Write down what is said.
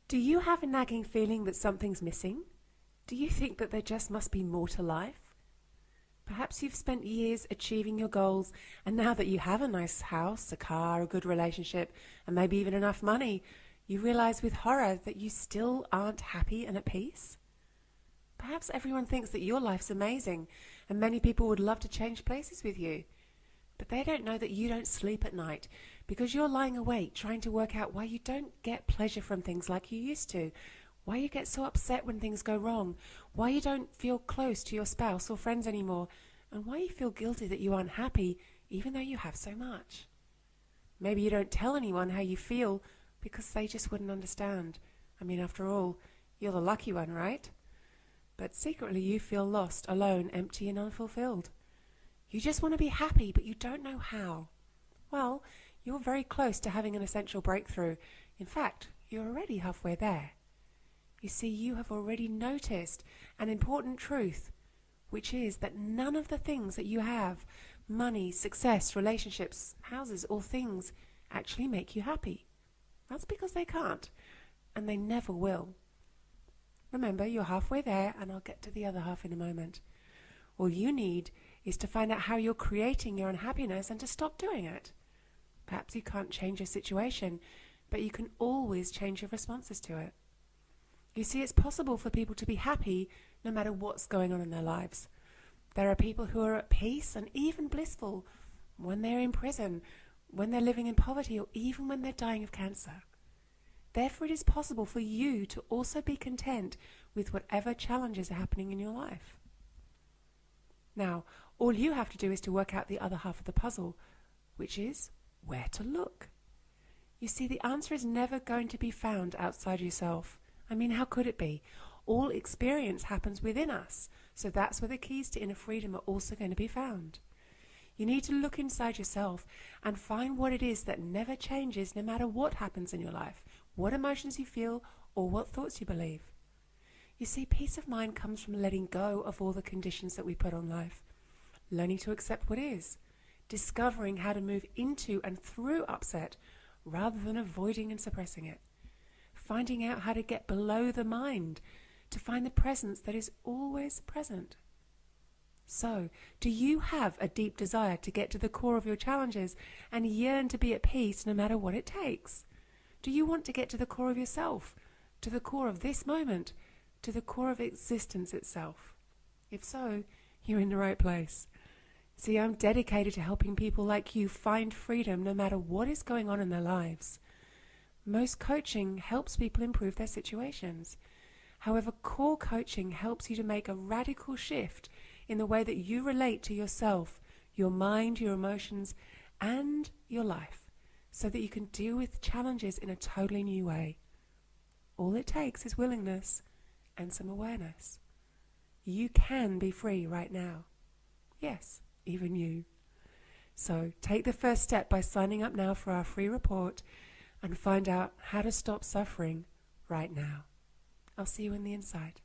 Do you have a nagging feeling that something's missing? Do you think that there just must be more to life? Perhaps you've spent years achieving your goals, and now that you have a nice house, a car, a good relationship, and maybe even enough money, you realize with horror that you still aren't happy and at peace. Perhaps everyone thinks that your life's amazing, and many people would love to change places with you. But they don't know that you don't sleep at night because you're lying awake trying to work out why you don't get pleasure from things like you used to, why you get so upset when things go wrong, why you don't feel close to your spouse or friends anymore, and why you feel guilty that you aren't happy even though you have so much. Maybe you don't tell anyone how you feel because they just wouldn't understand. I mean, after all, you're the lucky one, right? But secretly you feel lost, alone, empty and unfulfilled. You just want to be happy, but you don't know how. Well, you're very close to having an essential breakthrough. In fact, you're already halfway there. You see, you have already noticed an important truth, which is that none of the things that you have, money, success, relationships, houses, or things, actually make you happy. That's because they can't, and they never will. Remember, you're halfway there, and I'll get to the other half in a moment. All you need is to find out how you're creating your unhappiness and to stop doing it. Perhaps you can't change your situation, but you can always change your responses to it. You see, it's possible for people to be happy no matter what's going on in their lives. There are people who are at peace and even blissful when they're in prison, when they're living in poverty, or even when they're dying of cancer. Therefore, it is possible for you to also be content with whatever challenges are happening in your life. Now, all you have to do is to work out the other half of the puzzle, which is where to look. You see, the answer is never going to be found outside yourself. I mean, how could it be? All experience happens within us, so that's where the keys to inner freedom are also going to be found. You need to look inside yourself and find what it is that never changes no matter what happens in your life, what emotions you feel, or what thoughts you believe. You see, peace of mind comes from letting go of all the conditions that we put on life, learning to accept what is, discovering how to move into and through upset rather than avoiding and suppressing it, finding out how to get below the mind to find the presence that is always present. So, do you have a deep desire to get to the core of your challenges and yearn to be at peace no matter what it takes? Do you want to get to the core of yourself, to the core of this moment, to the core of existence itself? If so, you're in the right place. See, I'm dedicated to helping people like you find freedom no matter what is going on in their lives. Most coaching helps people improve their situations. However, core coaching helps you to make a radical shift in the way that you relate to yourself, your mind, your emotions, and your life, so that you can deal with challenges in a totally new way. All it takes is willingness and some awareness. You can be free right now. Yes, even you. So take the first step by signing up now for our free report and find out how to stop suffering right now. I'll see you on the inside.